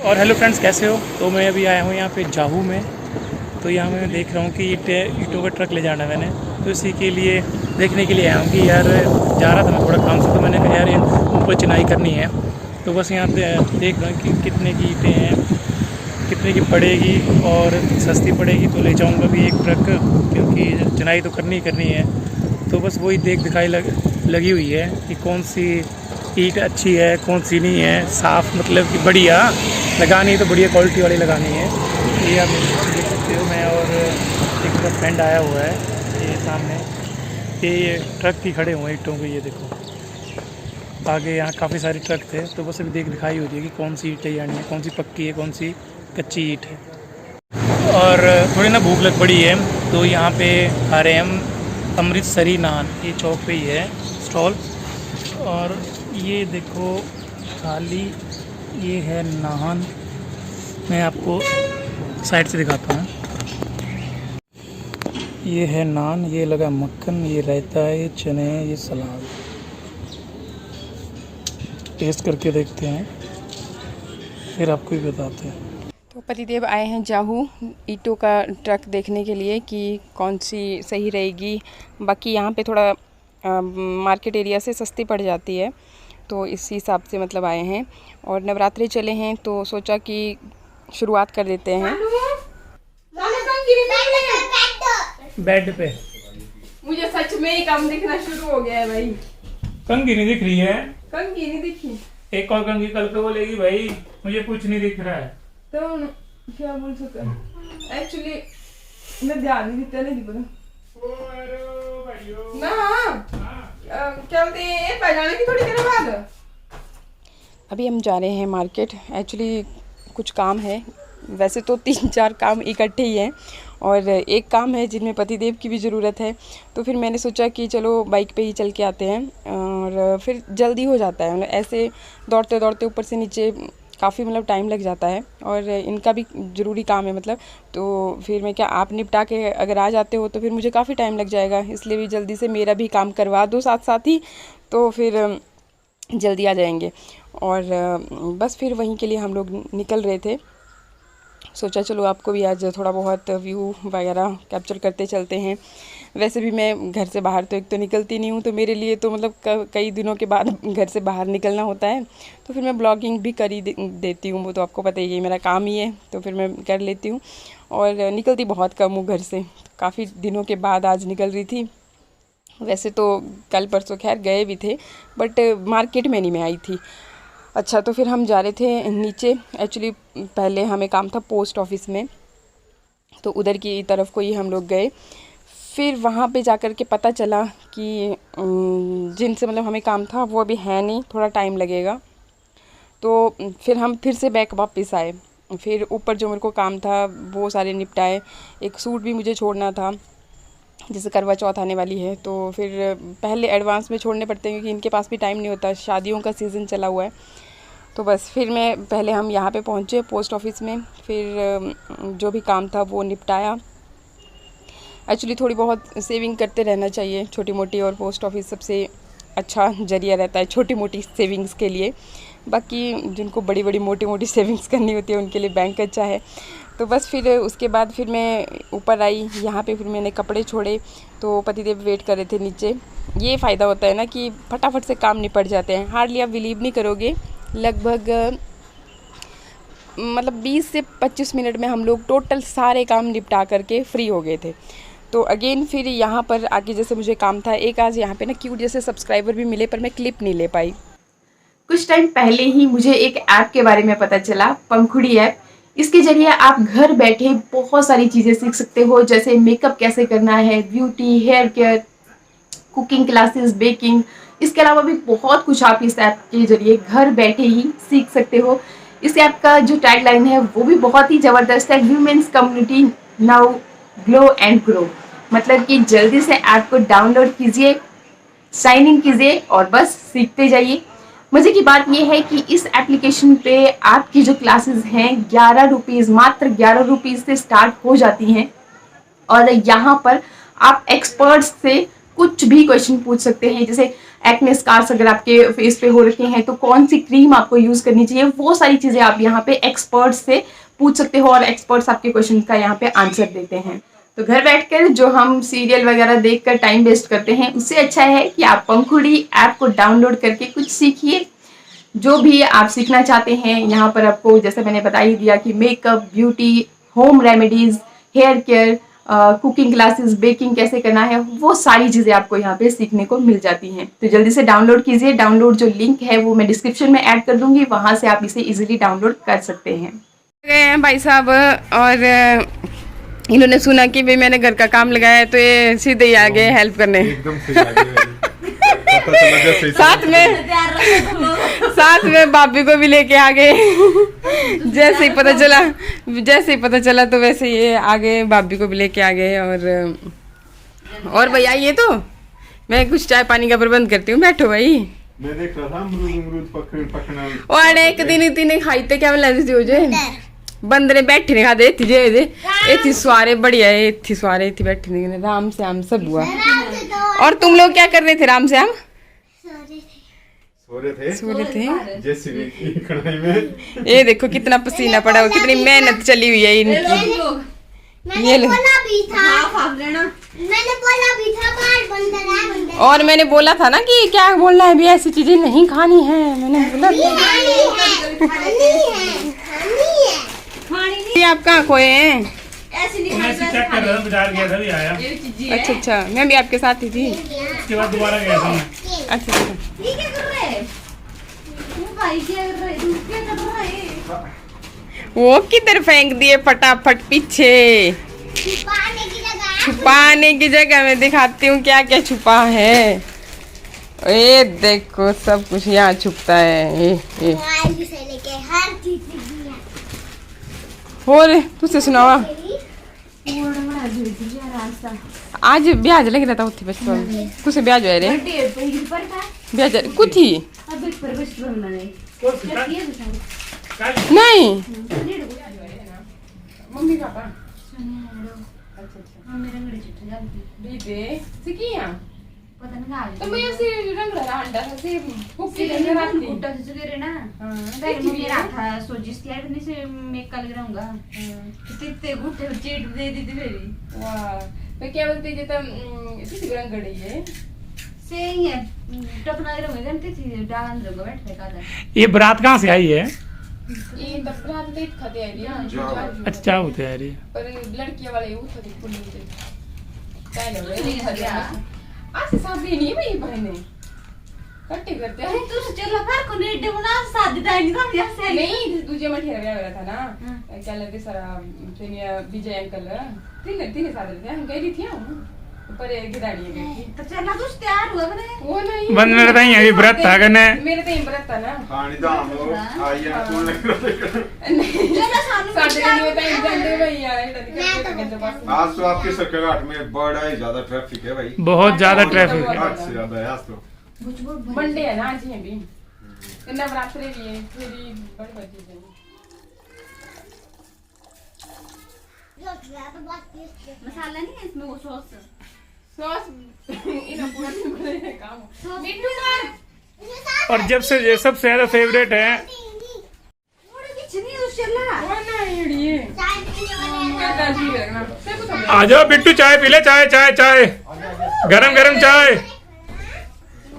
और hello friends, कैसे हो। तो मैं अभी आया हूँ यहाँ पे जाहू में। तो यहाँ मैं देख रहा हूँ कि ईंटों का ट्रक ले जाना है मैंने। तो इसी के लिए देखने के लिए आया हूँ कि यार जा रहा था मैं थोड़ा काम से, तो मैंने कहा यार ये ऊपर चिनाई करनी है। तो बस यहाँ पे देख रहा हूँ कि कितने की ईंटें हैं, कितने की पड़ेगी, और सस्ती पड़ेगी तो ले जाऊँगा भी एक ट्रक, क्योंकि चिनाई तो करनी ही करनी है। तो बस वही देख दिखाई लगी हुई है कि कौन सी ईंट अच्छी है, कौन सी नहीं है। साफ़ मतलब कि बढ़िया लगानी है तो बढ़िया क्वालिटी वाली लगानी है। ये आप देख सकते हो, मैं और एक मेरा फ्रेंड आया हुआ है ये सामने। ये ट्रक ही खड़े हुए हैं ईंटों के, ये देखो आगे यहाँ काफ़ी सारे ट्रक थे। तो बस अभी देख दिखाई होती है कि कौन सी ईंटें जानी है, कौन सी पक्की है, कौन सी कच्ची ईंट है। और थोड़ी ना भूख लग पड़ी है, तो यहाँ पे आ रहे हैं हम अमृतसरी नान। ये चौक पे ही है स्टॉल। और ये देखो थाली, ये है नान। मैं आपको साइड से दिखाता हूँ। ये है नान, ये लगा मक्खन, ये रायता है, ये चने हैं, ये सलाद। टेस्ट करके देखते हैं, फिर आपको भी बताते हैं। तो पतिदेव आए हैं जाहू ईंटों का ट्रक देखने के लिए कि कौन सी सही रहेगी। बाकी यहाँ पे थोड़ा मार्केट एरिया से सस्ती पड़ जाती है, तो इसी हिसाब से मतलब आए हैं। और नवरात्रि चले हैं तो सोचा कि शुरुआत कर देते हैं। बेड पे मुझे सच में ही कम दिखना शुरू हो गया है भाई। कंघी नहीं दिख रही है। कंघी नहीं दिखी। एक और कंघी कल पे बोलेगी भाई मुझे कुछ नहीं दिख रहा है। तो क्या बोल सकते, एक्चुअली मैं ध्यान नहीं देता, नहीं पता ना। क्या बोलते हैं बजाने की थोड़ी देर बाद। अभी हम जा रहे हैं मार्केट। एक्चुअली कुछ काम है, वैसे तो 3-4 काम इकट्ठे ही हैं, और एक काम है जिनमें पतिदेव की भी ज़रूरत है। तो फिर मैंने सोचा कि चलो बाइक पे ही चल के आते हैं, और फिर जल्दी हो जाता है। मतलब ऐसे दौड़ते दौड़ते ऊपर से नीचे काफ़ी मतलब टाइम लग जाता है, और इनका भी ज़रूरी काम है मतलब। तो फिर मैं क्या, आप निपटा के अगर आ जाते हो तो फिर मुझे काफ़ी टाइम लग जाएगा, इसलिए भी जल्दी से मेरा भी काम करवा दो साथ साथ ही, तो फिर जल्दी आ जाएंगे। और बस फिर वहीं के लिए हम लोग निकल रहे थे। सोचा चलो आपको भी आज थोड़ा बहुत व्यू वगैरह कैप्चर करते चलते हैं। वैसे भी मैं घर से बाहर तो एक तो निकलती नहीं हूँ, तो मेरे लिए तो मतलब कई दिनों के बाद घर से बाहर निकलना होता है। तो फिर मैं ब्लॉगिंग भी कर ही देती हूँ, वो तो आपको पता ही है, मेरा काम ही है, तो फिर मैं कर लेती हूँ। और निकलती बहुत कम हूँ घर से, काफ़ी दिनों के बाद आज निकल रही थी। वैसे तो कल परसों खैर गए भी थे, बट मार्केट में नहीं मैं आई थी। अच्छा, तो फिर हम जा रहे थे नीचे। एक्चुअली पहले हमें काम था पोस्ट ऑफिस में, तो उधर की तरफ को ही हम लोग गए। फिर वहाँ पे जाकर के पता चला कि जिनसे मतलब हमें काम था वो अभी है नहीं, थोड़ा टाइम लगेगा। तो फिर हम फिर से बैक वापस आए। फिर ऊपर जो मेरे को काम था वो सारे निपटाए। एक सूट भी मुझे छोड़ना था, जैसे करवा चौथ आने वाली है, तो फिर पहले एडवांस में छोड़ने पड़ते हैं क्योंकि इनके पास भी टाइम नहीं होता, शादियों का सीज़न चला हुआ है। तो बस फिर मैं पहले हम यहाँ पे पहुँचे पोस्ट ऑफिस में, फिर जो भी काम था वो निपटाया। एक्चुअली थोड़ी बहुत सेविंग करते रहना चाहिए, छोटी मोटी, और पोस्ट ऑफिस सबसे अच्छा जरिया रहता है छोटी मोटी सेविंग्स के लिए। बाकी जिनको बड़ी बड़ी मोटी मोटी सेविंग्स करनी होती है उनके लिए बैंक अच्छा है। तो बस फिर उसके बाद फिर मैं ऊपर आई यहाँ पे, फिर मैंने कपड़े छोड़े, तो पतिदेव वेट कर रहे थे नीचे। ये फ़ायदा होता है ना कि फटाफट से काम निपट जाते हैं। हार्डली आप बिलीव नहीं करोगे, लगभग मतलब 20 से 25 मिनट में हम लोग टोटल सारे काम निपटा करके फ्री हो गए थे। तो अगेन फिर यहाँ पर आके जैसे मुझे काम था, एक आज यहाँ पे ना क्यूट जैसे सब्सक्राइबर भी मिले, पर मैं क्लिप नहीं ले पाई। कुछ टाइम पहले ही मुझे एक ऐप के बारे में पता चला, पंखुड़ी ऐप। इसके जरिए आप घर बैठे बहुत सारी चीज़ें सीख सकते हो, जैसे मेकअप कैसे करना है, beauty, hair care, cooking classes, baking. इसके अलावा भी बहुत कुछ आप इस ऐप के जरिए घर बैठे ही सीख सकते हो। इस ऐप का जो टैगलाइन है वो भी बहुत ही ज़बरदस्त है, humans community now glow and grow. मतलब कि जल्दी से ऐप को डाउनलोड कीजिए, साइन इन कीजिए और बस सीखते जाइए। मजे की बात यह है कि इस एप्लीकेशन पे आपकी जो क्लासेस हैं 11 रुपीज़, मात्र 11 रुपीज़ से स्टार्ट हो जाती हैं। और यहाँ पर आप एक्सपर्ट्स से कुछ भी क्वेश्चन पूछ सकते हैं, जैसे एक्ने स्कार्स अगर आपके फेस पे हो रखे हैं तो कौन सी क्रीम आपको यूज करनी चाहिए, वो सारी चीजें आप यहाँ पे एक्सपर्ट से पूछ सकते हो और एक्सपर्ट्स आपके क्वेश्चन का यहाँ पे आंसर देते हैं। तो घर बैठकर जो हम सीरियल वगैरह देखकर टाइम वेस्ट करते हैं, उससे अच्छा है कि आप पंखुड़ी ऐप को डाउनलोड करके कुछ सीखिए। जो भी आप सीखना चाहते हैं यहाँ पर आपको, जैसे मैंने बता ही दिया कि makeup, beauty, home remedies, hair care, cooking classes, baking कैसे करना है, वो सारी चीज़ें आपको यहाँ पे सीखने को मिल जाती हैं। तो जल्दी से डाउनलोड कीजिए। डाउनलोड जो लिंक है वो मैं डिस्क्रिप्शन में ऐड कर दूंगी, वहाँ से आप इसे इजीली डाउनलोड कर सकते हैं। गए हैं भाई साहब और इन्होंने सुना कि भाई मैंने घर का काम लगाया है, तो ये सीधे ही आ गए हेल्प करने। एकदम सही आ गई। पता चला जैसे साथ में भाभी को भी लेके आ गए। जैसे ही पता चला तो वैसे ये आ गए, भाभी को भी लेके आ गए। और भैया ये तो मैं कुछ चाय पानी का प्रबंध करती हूँ, बैठो भाई। मैं देख रहा था अमरूद पकड़ना। और एक दिन इतने खाईते क्या मिला हो जे बंदरे बैठे ने खाते इतनी सवारे बढ़िया है, इतनी सवारे इतनी बैठे ने राम श्याम सब हुआ। और तुम लोग क्या कर रहे थे राम श्याम? सो रहे थे जैसे की कढ़ाई में। ये देखो कितना पसीना पड़ा हुआ, कितनी मेहनत चली हुई है इनकी। ये लो। और मैंने बोला था ना कि क्या बोलना है भी, ऐसी चीजें नहीं खानी है, मैंने बोला ये आप कहाँ खोए हैं? चेक कर रहा था, बाजार गया था, भी आया। अच्छा, मैं भी आपके साथ ही थी। उसके बाद दोबारा गया था मैं। अच्छा। वो किधर फेंक दिए फटाफट पीछे। छुपाने की जगह मैं दिखाती हूँ क्या क्या छुपा है। ये देखो सब कुछ यहाँ छुपता है। और तुझसे सुनावा आज ब्याज लग रहा था उत्थी बचपन कुछ ब्याज है रे ब्याज कुछ ही नहीं मम्मी पापा तो मैं ऐसे रंग रहा अंडा से भूखी लग रहा थी गुड्डा से चले रे ना ताकि मम्मी रहा था सोचिस यार इतने से मैं कल रहूंगा कितने गुड्डे चेट दे दी थी मेरी वाह मैं क्या बोलती जे तो इसी रंग गड़ी है से ये टपना रहूंगा घंटे थी डाल रहूंगा बैठ का था ये बारात कहाँ से आई है? ये दफ्तर लेट खाते आ रही है अच्छा क्या होते हैं यार? पर लड़कियां वाले वो थी पुलिस से पहले वो खा आज शादी नहीं भाई बहने कट्टे करते हैं तू से चला पर को ने डेमना शादी दाई नहीं था ऐसे नहीं तुझे मैं ठहरा गया था ना क्या लगते सारा तेनिया विजय अंकल तीन साल थे हम गई थी पर एक गिदाड़ी गई तो चला तू तैयार हुआ बने वो नहीं बंद मेरे तो यही व्रत था कने मेरे तो व्रत था ना पानी दाम लो आई है कौन लग रहा है चला सानू साढ़े नहीं होता इंसान भैया इधर आज तो आपके सरकघाट में बड़ा ही ज्यादा ट्रैफिक है भाई बहुत ज्यादा ट्रैफिक है। आज से ज्यादा है आज तो मंडे है ना आज ही भी नवरात्रि भी है मेरी बड़ी बच्ची है मसाला नहीं है इसमें वो सॉस इन पूरा काम बिट्टू मार और जब से ये सबसे ज्यादा फेवरेट है थोड़ी किचनी तो चला वो ना ये क्या जी लगना आ जाओ बिट्टू चाय पी ले चाय चाय चाय गरम गरम चाय।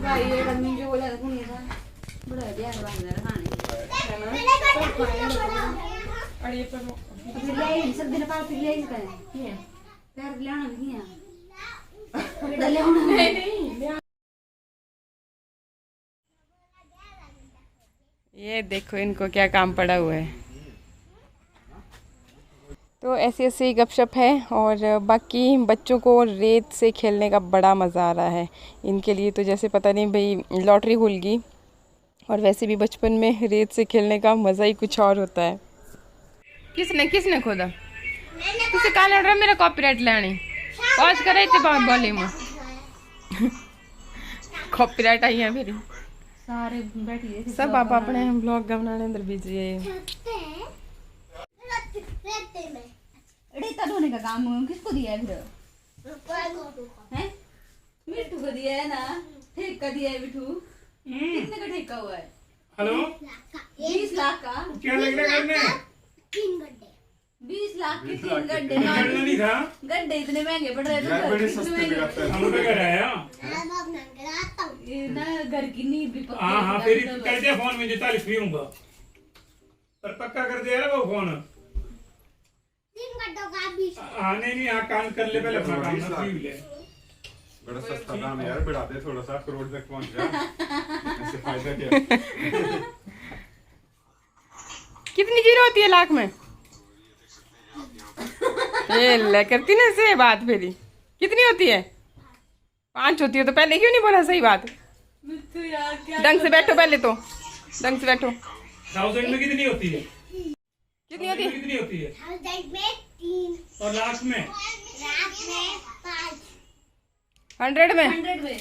भाई ये आदमी जो बोला था नहीं था बड़ा प्यार बांध और ये पर ले सब दिन पार ले इसका है पैर लेना नहीं है डले होना नहीं ये देखो इनको क्या काम पड़ा हुआ है। तो ऐसी ऐसी गपशप है और बाकी बच्चों को रेत से खेलने का बड़ा मज़ा आ रहा है इनके लिए। तो जैसे पता नहीं भाई लॉटरी खुल गई और वैसे भी बचपन में रेत से खेलने का मज़ा ही कुछ और होता है। किसने खोदा तुझे कहा लड़ रहा मेरा कॉपीराइट लेनी पॉज करे थे बोली में कॉपीराइट आई है मेरी सारे बैठी सब आप अपने ब्लॉग बनाने अंदर बिजी है। रेता ढोने का काम किसको दिया है फिर हैं मिट्टू को दिया है ना ठेका दिया है बिठू, कितने का ठेका हुआ है? हेलो 20 लाख का। क्या लग रहा है करने 20 लाख के 3 गड्ढे। करना नहीं था गड्ढे इतने महंगे पड़ रहे थे, यार घर बड़े कितने सस्ते महंगे। लगाता है। हम लोग क्या आया ये ना घर की नींव भी पक्की हाँ हाँ है, फिर सब कर दिया फोन में 45 फ्री हूँ पर पक्का कर दिया ना वो फोन। हाँ नहीं हाँ काम कर ले पहले अपना काम ना फ्री ले। बड़ा सस्ता दाम है यार, बढ़ाते थोड़ा सा करोड़ तक पहुंच जाए, ऐसे फायदा क्या। कितनी जीरो होती है लाख में? ये ले करती ना से बात फेरी कितनी होती है? 5 होती है तो पहले क्यों नहीं बोला सही बात? मिट्टू यार क्या ढंग से बैठो, पहले तो ढंग से बैठो। 1000 में कितनी होती है? कितनी होती है? कितनी होती है? 3 और लाख में? 100 में? 100 में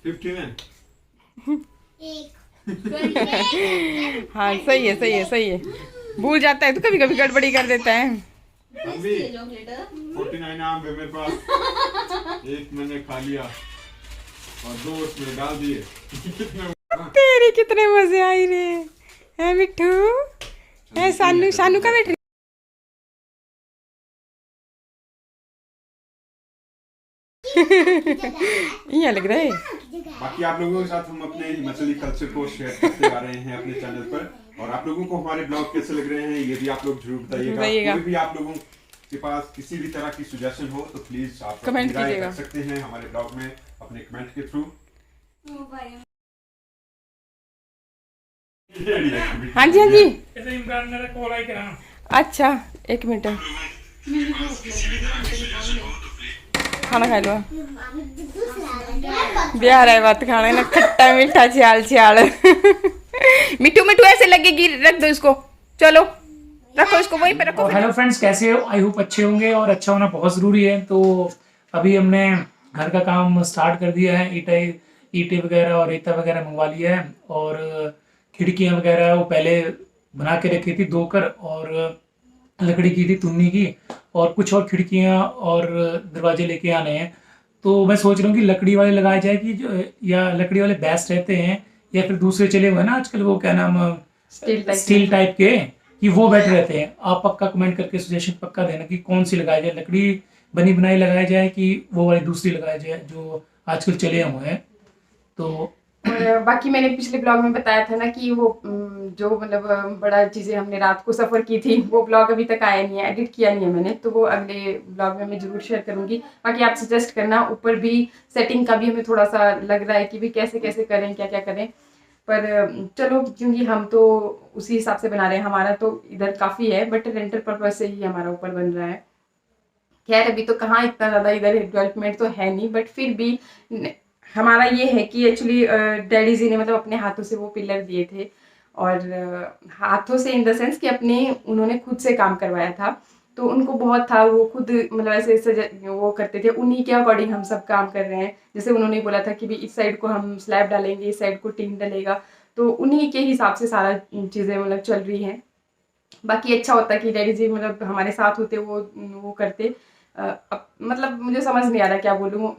50 में 1 हाँ सही है सही है सही है। भूल जाता है तो कभी कभी गड़बड़ी कर देता है। अभी चॉकलेट 49 आम है मेरे पास, एक मैंने खा लिया और 2 उसमें डाल दिए। तेरी कितने मजे आई रे है मिट्टू। है सानू, सानू का बैठ रही यहाँ लग रहा है। बाकी आप लोगों के साथ हम अपने हिमाचली कल्चर को शेयर करते आ रहे हैं अपने चैनल पर, और आप लोगों को हमारे ब्लॉग कैसे लग रहे हैं ये भी आप लोग जरूर बताइएगा। कोई भी आप लोगों के पास किसी भी तरह की सुजेशन हो तो प्लीज आप कमेंट राय कीजिएगा। कर सकते हैं हमारे ब्लॉग में अपने कमेंट के थ्रू। हाँ जी हाँ जी। ऐसे इमरान ने कॉल आई करा। अच्छा 1 मिनट खाना खा लो। बिहार है बात खाना ना, खट्टा मीठा छियाल छियाल। मिट्टू मिट्टू ऐसे लगेगी, रख दो इसको, चलो रखो इसको वहीं पे रखो। हेलो फ्रेंड्स, कैसे हो? आई होप अच्छे होंगे और अच्छा होना बहुत ज़रूरी है। तो अभी हमने घर का काम स्टार्ट कर दिया है। ईंटें वगैरह और रेता वगैरह मंगवा लिया है और खिड़कियां वगैरह वो पहले बना के रखी थी 2 कर, और लकड़ी की थी तुन्नी की, और कुछ और खिड़कियां और दरवाजे लेके आने हैं। तो मैं सोच रहा हूँ कि लकड़ी वाले लगाए जाए कि या लकड़ी वाले बेस्ट रहते हैं या फिर दूसरे चले हुए हैं ना आजकल, वो क्या नाम, स्टील टाइप के, कि वो बेटर रहते हैं। आप पक्का कमेंट करके सजेशन पक्का देना कि कौन सी लगाई जाए, लकड़ी बनी बनाई लगाई जाए कि वो वाली दूसरी लगाई जाए जो आजकल चले हुए हैं। तो और बाकी मैंने पिछले ब्लॉग में बताया था ना कि वो जो मतलब बड़ा चीज़ें हमने रात को सफ़र की थी, वो ब्लॉग अभी तक आया नहीं है, एडिट किया नहीं है मैंने, तो वो अगले ब्लॉग में मैं ज़रूर शेयर करूँगी। बाकी आप सजेस्ट करना, ऊपर भी सेटिंग का भी हमें थोड़ा सा लग रहा है कि भी कैसे कैसे करें, क्या क्या करें। पर चलो, क्योंकि हम तो उसी हिसाब से बना रहे हैं, हमारा तो इधर काफ़ी है, बट रेंटल पर्पज से ही हमारा ऊपर बन रहा है। खैर अभी तो कहाँ इतना ज़्यादा इधर डेवलपमेंट तो है नहीं, बट फिर भी हमारा ये है कि एक्चुअली डैडी जी ने मतलब अपने हाथों से वो पिलर दिए थे, और हाथों से इन द सेंस कि अपने उन्होंने खुद से काम करवाया था, तो उनको बहुत था, वो खुद मतलब ऐसे वो करते थे, उन्हीं के अकॉर्डिंग हम सब काम कर रहे हैं। जैसे उन्होंने बोला था कि भी इस साइड को हम स्लैब डालेंगे, इस साइड को टीन डलेगा, तो उन्हीं के हिसाब से सारा चीज़ें मतलब चल रही हैं। बाकी अच्छा होता कि डैडी जी मतलब हमारे साथ होते, वो करते। अब मतलब मुझे समझ नहीं आ रहा क्या बोलूँ,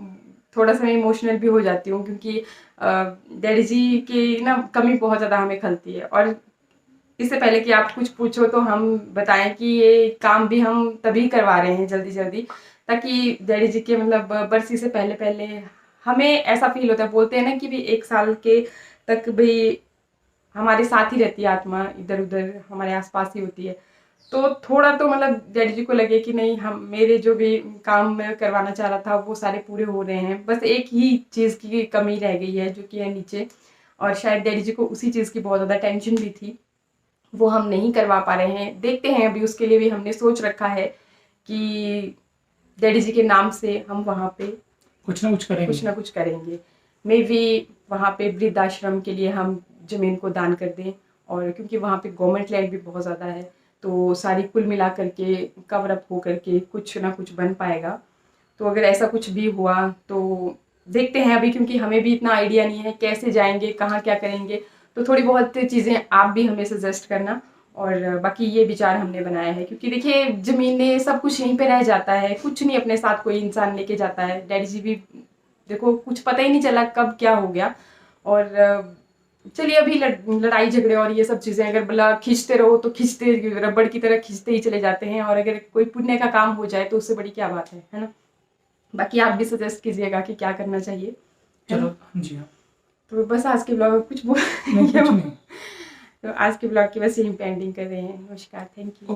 थोड़ा सा मैं इमोशनल भी हो जाती हूँ, क्योंकि डैडी जी की ना कमी बहुत ज़्यादा हमें खलती है। और इससे पहले कि आप कुछ पूछो तो हम बताएं कि ये काम भी हम तभी करवा रहे हैं जल्दी जल्दी, ताकि डैडी जी के मतलब बरसी से पहले पहले हमें ऐसा फील होता है, बोलते हैं ना कि भी 1 साल के तक भी हमारे साथ ही रहती है आत्मा, इधर उधर हमारे आसपास ही होती है। तो थोड़ा तो मतलब डैडी जी को लगे कि नहीं, हम मेरे जो भी काम मैं करवाना चाह रहा था वो सारे पूरे हो रहे हैं, बस एक ही चीज़ की कमी रह गई है जो कि है नीचे। और शायद डैडी जी को उसी चीज़ की बहुत ज़्यादा टेंशन भी थी, वो हम नहीं करवा पा रहे हैं। देखते हैं, अभी उसके लिए भी हमने सोच रखा है कि डैडी जी के नाम से हम वहाँ पे कुछ ना कुछ करेंगे। मे भी वहाँ पे वृद्धाश्रम के लिए हम ज़मीन को दान कर दें, और क्योंकि वहाँ पे गवर्नमेंट लैंड भी बहुत ज़्यादा है, तो सारी कुल मिला करके कवर अप हो करके कुछ ना कुछ बन पाएगा। तो अगर ऐसा कुछ भी हुआ तो देखते हैं अभी, क्योंकि हमें भी इतना आइडिया नहीं है कैसे जाएंगे, कहाँ क्या करेंगे, तो थोड़ी बहुत चीज़ें आप भी हमें सजेस्ट करना। और बाकी ये विचार हमने बनाया है, क्योंकि देखिए ज़मीन में सब कुछ यहीं पे रह जाता है, कुछ नहीं अपने साथ कोई इंसान लेके जाता है। डैडी जी भी देखो कुछ पता ही नहीं चला कब क्या हो गया। और चलिए अभी लड़ाई झगड़े और ये सब चीज़ें अगर भला खींचते रहो तो खींचते रबड़ की तरह खींचते ही चले जाते हैं, और अगर कोई पुण्य का काम हो जाए तो उससे बड़ी क्या बात है ना। बाकी आप भी सजेस्ट कीजिएगा कि क्या करना चाहिए। चलो जी हाँ, तो बस आज के ब्लॉग में कुछ नहीं, कुछ नहीं। तो आज के ब्लॉग की बस यही पेंडिंग कर रहे हैं। नमस्कार, थैंक यू।